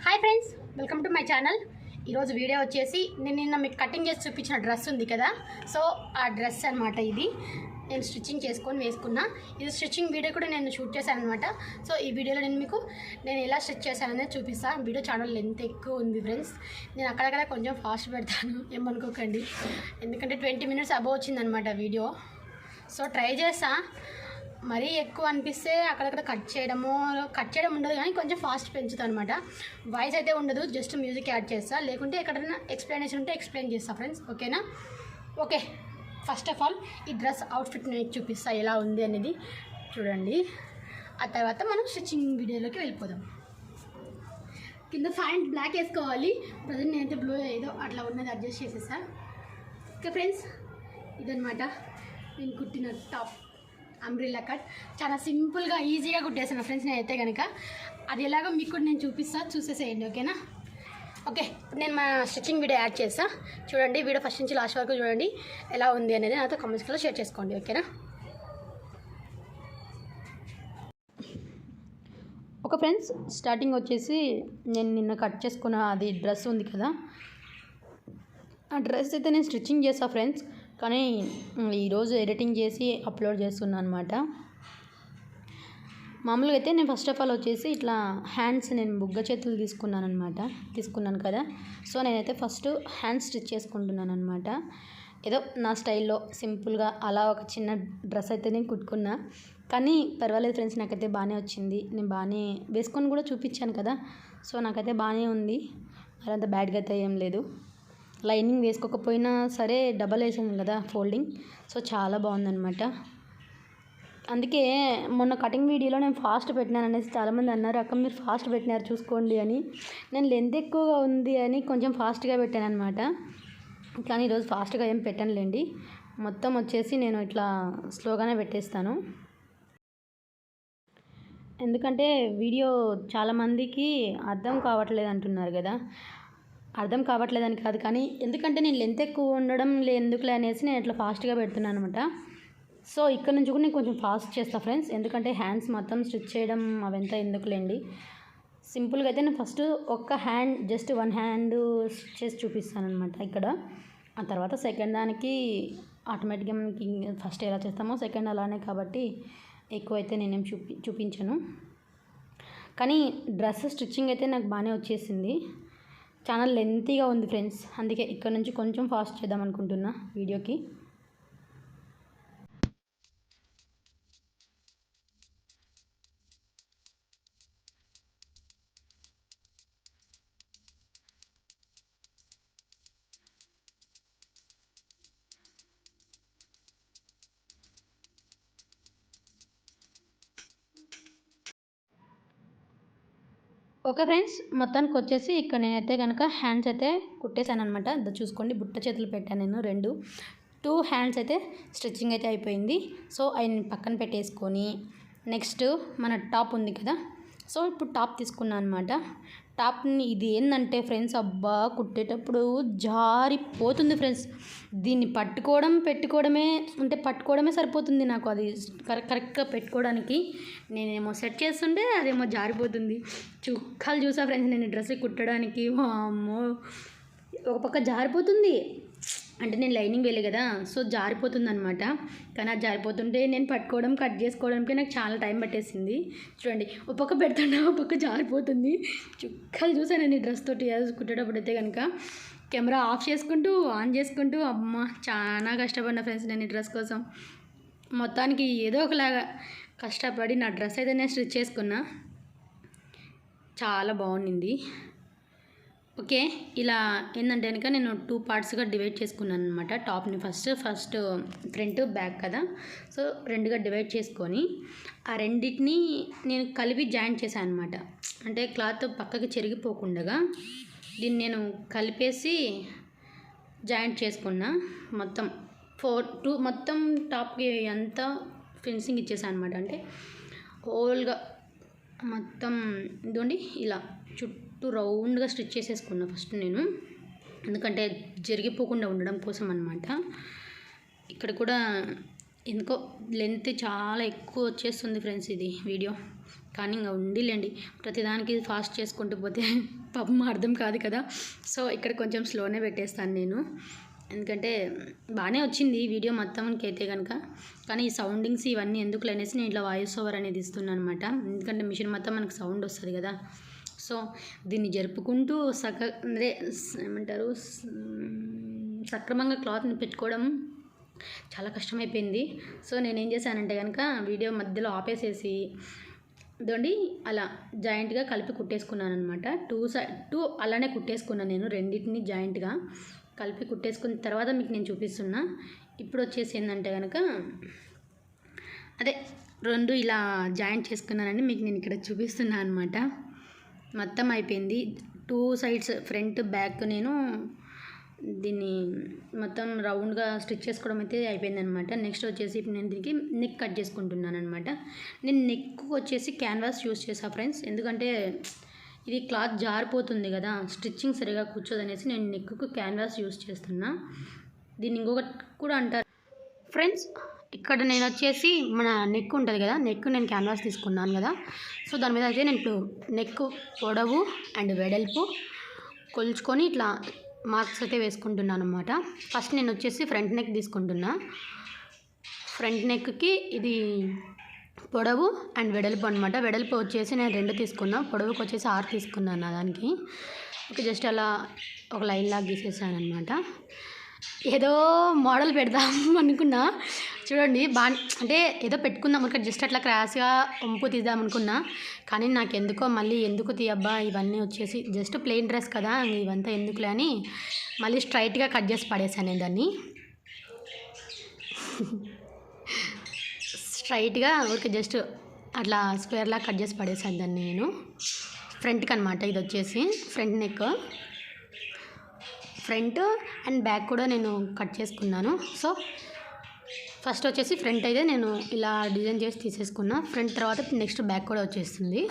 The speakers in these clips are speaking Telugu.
Hi friends, welcome to my channel. ఈరోజు వీడియో వచ్చేసి నేను నిన్న మీకు కటింగ్ చేసి చూపించిన డ్రెస్ ఉంది కదా, సో ఆ డ్రెస్ అనమాట. ఇది నేను స్టిచ్చింగ్ చేసుకొని వేసుకున్నా. ఇది స్టిచ్చింగ్ వీడియో కూడా నేను షూట్ చేశాను అనమాట. సో ఈ వీడియోలో నేను ఎలా స్టిచ్ చేశాననేది చూపిస్తాను. వీడియో ఛానల్ లెంత్ ఎక్కువ ఉంది ఫ్రెండ్స్. నేను అక్కడక్కడ కొంచెం ఫాస్ట్ పెడతాను, ఏమనుకోకండి. ఎందుకంటే 20 minutes అబవ్ వచ్చిందనమాట వీడియో. సో ట్రై చేస్తా. మరీ ఎక్కువ అనిపిస్తే అక్కడక్కడ కట్ చేయడం ఉండదు, కానీ కొంచెం ఫాస్ట్ పెంచుతాను అనమాట. వాయిస్ అయితే ఉండదు, జస్ట్ మ్యూజిక్ యాడ్ చేస్తా. లేకుంటే ఎక్కడైనా ఎక్స్ప్లెనేషన్ ఉంటే ఎక్స్ప్లెయిన్ చేస్తా ఫ్రెండ్స్, ఓకేనా? ఓకే, ఫస్ట్ ఆఫ్ ఆల్ ఈ డ్రెస్ అవుట్ఫిట్ నేను చూపిస్తా ఎలా ఉంది అనేది చూడండి. ఆ తర్వాత మనం స్టిచ్చింగ్ వీడియోలోకి వెళ్ళిపోదాం. కింద ప్యాంట్ బ్లాక్ వేసుకోవాలి. ప్రజెంట్ నేనైతే బ్లూ ఏదో అట్లా ఉన్నది అడ్జస్ట్ చేసేసా. ఓకే ఫ్రెండ్స్, ఇదనమాట నేను కుట్టిన టాప్. అంబ్రిల్లా కట్ చాలా సింపుల్గా ఈజీగా కుట్టేసాను ఫ్రెండ్స్. నేనైతే కనుక అది ఎలాగో మీకు కూడా నేను చూసేసేయండి, ఓకేనా? ఓకే, ఇప్పుడు నేను మా స్టిచ్చింగ్ వీడియో యాడ్ చేస్తా. చూడండి, వీడియో ఫస్ట్ నుంచి లాస్ట్ వరకు చూడండి ఎలా ఉంది అనేది నాతో కామెంట్స్లో షేర్ చేసుకోండి, ఓకేనా? ఓకే ఫ్రెండ్స్, స్టార్టింగ్ వచ్చేసి నేను నిన్న కట్ చేసుకున్న అది డ్రెస్ ఉంది కదా, ఆ డ్రెస్ అయితే నేను స్టిచ్చింగ్ చేస్తాను ఫ్రెండ్స్. కానీ ఈరోజు ఎడిటింగ్ చేసి అప్లోడ్ చేస్తున్నాను అనమాట. మామూలుగా అయితే నేను ఫస్ట్ ఆఫ్ ఆల్ వచ్చేసి ఇట్లా హ్యాండ్స్ నేను బుగ్గ చేతులు తీసుకున్నాను కదా. సో నేనైతే ఫస్ట్ హ్యాండ్స్ స్టిచ్ చేసుకుంటున్నాను అనమాట. ఏదో నా స్టైల్లో సింపుల్గా అలా ఒక చిన్న డ్రెస్ అయితే నేను కుట్టుకున్నా. కానీ పర్వాలేదు ఫ్రెండ్స్, నాకైతే బాగానే వచ్చింది. నేను బాగానే వేసుకొని కూడా చూపించాను కదా, సో నాకైతే బాగానే ఉంది. మరంత బ్యాడ్గా అయితే ఏం లేదు. లైనింగ్ వేసుకోకపోయినా సరే డబల్ వేసాను కదా ఫోల్డింగ్, సో చాలా బాగుందనమాట. అందుకే మొన్న కటింగ్ వీడియోలో నేను ఫాస్ట్ పెట్టినాను అనేసి చాలామంది అన్నారు, అక్క మీరు ఫాస్ట్ పెట్టినారు చూసుకోండి అని. నేను లెంత్ ఎక్కువగా ఉంది అని కొంచెం ఫాస్ట్గా పెట్టాను అనమాట. కానీ ఈరోజు ఫాస్ట్గా ఏం పెట్టనులేండి, మొత్తం వచ్చేసి నేను ఇట్లా స్లోగానే పెట్టేస్తాను. ఎందుకంటే వీడియో చాలామందికి అర్థం కావట్లేదు అంటున్నారు కదా. అర్థం కావట్లేదని కాదు, కానీ ఎందుకంటే నేను లెంత్ ఎక్కువ ఉండడం ఎందుకులే అనేసి నేను ఇట్లా ఫాస్ట్గా పెడుతున్నాను అనమాట. సో ఇక్కడ నుంచి కూడా నేను కొంచెం ఫాస్ట్ చేస్తాను ఫ్రెండ్స్, ఎందుకంటే హ్యాండ్స్ మొత్తం స్టిచ్ చేయడం అవంతా ఎందుకులేండి. సింపుల్గా అయితే నేను first just one hand stitch చేసి చూపిస్తాను అనమాట ఇక్కడ. ఆ తర్వాత సెకండ్ దానికి ఆటోమేటిక్గా మనకి ఫస్ట్ ఎలా చేస్తామో సెకండ్ అలానే, కాబట్టి ఎక్కువైతే నేనేం చూపించను. కానీ డ్రెస్ స్టిచ్చింగ్ అయితే నాకు బాగానే వచ్చేసింది. చాలా లెంతీగా ఉంది ఫ్రెండ్స్, అందుకే ఇక్కడ నుంచి కొంచెం ఫాస్ట్ చేద్దాం అనుకుంటున్నా వీడియోకి. ఓకే ఫ్రెండ్స్, మొత్తానికి వచ్చేసి ఇక్కడ నేనైతే కనుక హ్యాండ్స్ అయితే కుట్టేశాను అనమాట. చూసుకోండి, బుట్ట చేతులు పెట్టాను నేను. 2 హ్యాండ్స్ అయితే స్టిచ్చింగ్ అయితే అయిపోయింది. సో అవి నేను పక్కన పెట్టేసుకొని నెక్స్ట్ మన టాప్ ఉంది కదా, సో ఇప్పుడు టాప్ తీసుకున్నాను అనమాట. టాప్ని ఇది ఏంటంటే ఫ్రెండ్స్, అబ్బా కుట్టేటప్పుడు జారిపోతుంది ఫ్రెండ్స్. దీన్ని పట్టుకోవడమే సరిపోతుంది నాకు. అది కరెక్ట్గా పెట్టుకోవడానికి నేనేమో సెట్ చేస్తుంటే అదేమో జారిపోతుంది. చుక్కలు చూసా ఫ్రెండ్స్ నేను డ్రెస్ కుట్టడానికి. అమ్మో, ఒక పక్క జారిపోతుంది అంటే నేను లైనింగ్ వేయలే కదా, సో జారిపోతుంది అనమాట. కానీ అది జారిపోతుంటే నేను పట్టుకోవడం కట్ చేసుకోవడానికి నాకు చాలా టైం పట్టేసింది. చూడండి, ఒక పక్క పెడుతుంటే ఒక పక్క జారిపోతుంది. చుక్కలు చూసాను నేను ఈ డ్రెస్ తోటి కుట్టేటప్పుడు అయితే కనుక. కెమెరా ఆఫ్ చేసుకుంటూ ఆన్ చేసుకుంటూ అమ్మ చాలా కష్టపడిన ఫ్రెండ్స్ నేను ఈ డ్రెస్ కోసం. మొత్తానికి ఏదో ఒకలాగా కష్టపడి నా డ్రెస్ అయితే నేను స్టిచ్ చేసుకున్నా. చాలా బాగుండింది. ఓకే, ఇలా ఏంటంటే కనుక నేను 2 పార్ట్స్గా డివైడ్ చేసుకున్నాను అనమాట. టాప్ని ఫస్ట్ ఫ్రంట్ బ్యాక్ కదా, సో 2గా డివైడ్ చేసుకొని ఆ రెండింటిని నేను కలిపి జాయింట్ చేశాను అనమాట. అంటే క్లాత్ పక్కకి చెరిగిపోకుండా దీన్ని నేను కలిపేసి జాయింట్ చేసుకున్నా. మొత్తం టాప్కి అంతా ఫినిషింగ్ ఇచ్చేసాను అనమాట. అంటే హోల్గా మొత్తం ఇదిగోండి ఇలా చుట్టూ రౌండ్గా స్టిచ్ చేసేసుకున్నా ఫస్ట్ నేను, ఎందుకంటే జరిగిపోకుండా ఉండడం కోసం అనమాట. ఇక్కడ కూడా ఎందుకో లెంత్ చాలా ఎక్కువ వచ్చేస్తుంది ఫ్రెండ్స్ ఇది వీడియో, కానీ ఇంకా ఉండిలేండి, ప్రతిదానికి ఫాస్ట్ చేసుకుంటూ పోతే పాపం అర్థం కాదు కదా. సో ఇక్కడ కొంచెం స్లోనే పెట్టేస్తాను నేను, ఎందుకంటే బాగానే వచ్చింది వీడియో మొత్తానికి అయితే కనుక. కానీ ఈ సౌండింగ్స్ ఇవన్నీ ఎందుకు అనేసి నేను ఇట్లా వాయిస్ ఓవర్ అనేది ఇస్తున్నాను అనమాట. ఎందుకంటే మిషన్ మొత్తం మనకు సౌండ్ వస్తుంది కదా. సో దీన్ని జరుపుకుంటూ అదే ఏమంటారు, సక్రమంగా క్లాత్ని పెట్టుకోవడం చాలా కష్టమైపోయింది. సో నేనేం చేశానంటే కనుక వీడియో మధ్యలో ఆపేసేసి ఇదండి అలా జాయింట్గా కలిపి కుట్టేసుకున్నాను అనమాట. టూ అలానే కుట్టేసుకున్నాను నేను, రెండింటిని జాయింట్గా కలిపి కుట్టేసుకున్న తర్వాత మీకు నేను చూపిస్తున్నా. ఇప్పుడు వచ్చేసి ఏంటంటే కనుక అదే రెండు ఇలా జాయింట్ చేసుకున్నానండి, మీకు నేను ఇక్కడ చూపిస్తున్నాను అనమాట. మొత్తం అయిపోయింది, 2 సైడ్స్ ఫ్రంట్ బ్యాక్ నేను దీన్ని మొత్తం రౌండ్గా స్టిచ్ చేసుకోవడం అయితే అయిపోయింది అనమాట. నెక్స్ట్ వచ్చేసి ఇప్పుడు నేను దీనికి నెక్ కట్ చేసుకుంటున్నాను అనమాట. నేను నెక్ వచ్చేసి క్యాన్వాస్ యూస్ చేసా ఫ్రెండ్స్, ఎందుకంటే ఇది క్లాత్ జారిపోతుంది కదా, స్టిచ్చింగ్ సరిగా కూర్చోదనేసి నేను నెక్కు క్యాన్వాస్ యూస్ చేస్తున్నా. దీన్ని ఇంకొకటి కూడా అంటారు ఫ్రెండ్స్. ఇక్కడ నేను వచ్చేసి మన నెక్ ఉంటుంది కదా, నెక్ నేను క్యాన్వాస్ తీసుకున్నాను కదా. సో దాని మీద అయితే నేను ఇప్పుడు నెక్ పొడవు అండ్ వెడల్పు కొలుచుకొని ఇట్లా మార్క్స్ అయితే వేసుకుంటున్నాను అనమాట. ఫస్ట్ నేను వచ్చేసి ఫ్రంట్ నెక్ తీసుకుంటున్నా. ఫ్రంట్ నెక్కి ఇది పొడవు అండ్ వెడల్పు అనమాట. వెడల్పు వచ్చేసి నేను 2 తీసుకున్నా, పొడవుకి వచ్చేసి 6 తీసుకున్నాను దానికి. ఓకే, జస్ట్ అలా ఒక లైన్ లాగా గీసేసాను అనమాట. ఏదో మోడల్ పెడదాం అనుకున్నా, చూడండి అంటే ఏదో పెట్టుకుందాం అనుకో, జస్ట్ అట్లా క్రాస్గా వంపు తీద్దాం అనుకున్నా. కానీ నాకు ఎందుకో మళ్ళీ ఎందుకు తీయబ్బా ఇవన్నీ వచ్చేసి జస్ట్ ప్లెయిన్ డ్రెస్ కదా, ఇవంతా ఎందుకులే అని మళ్ళీ స్ట్రైట్గా కట్ చేసి పడేసాను నేను దాన్ని. స్ట్రైట్గా ఊరికి జస్ట్ అట్లా స్క్వేర్లా కట్ చేసి పడేసాను దాన్ని నేను. ఫ్రంట్కి అనమాట ఇది వచ్చేసి front neck, front and back కూడా నేను కట్ చేసుకున్నాను. సో ఫస్ట్ వచ్చేసి ఫ్రంట్ అయితే నేను ఇలా డిజైన్ చేసి తీసేసుకున్నా. ఫ్రంట్ తర్వాత నెక్స్ట్ బ్యాక్ కూడా వచ్చేస్తుంది.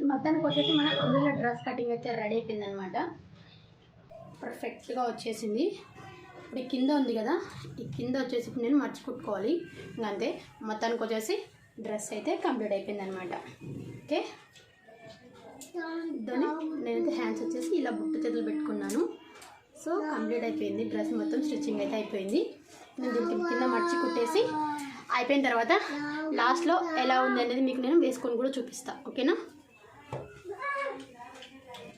మొత్తానికి వచ్చేసి మన ఫుల్ డ్రెస్ కటింగ్ అయితే రెడీ అయిపోయింది అనమాట. పర్ఫెక్ట్గా వచ్చేసింది. ఇప్పుడు కింద ఉంది కదా, ఈ కింద వచ్చేసి ఇప్పుడు నేను మర్చి కుట్టుకోవాలి. ఇంకా అంతే, మొత్తానికి వచ్చేసి డ్రెస్ అయితే కంప్లీట్ అయిపోయింది అనమాట. ఓకే, దాన్ని నేనైతే హ్యాండ్స్ వచ్చేసి ఇలా బుట్ట చేతులు పెట్టుకున్నాను. సో కంప్లీట్ అయిపోయింది, డ్రెస్ మొత్తం స్టిచ్చింగ్ అయితే అయిపోయింది. నేను దీనికి కింద మర్చి కుట్టేసి అయిపోయిన తర్వాత లాస్ట్లో ఎలా ఉంది అనేది మీకు నేను వేసుకొని కూడా చూపిస్తాను. ఓకేనా?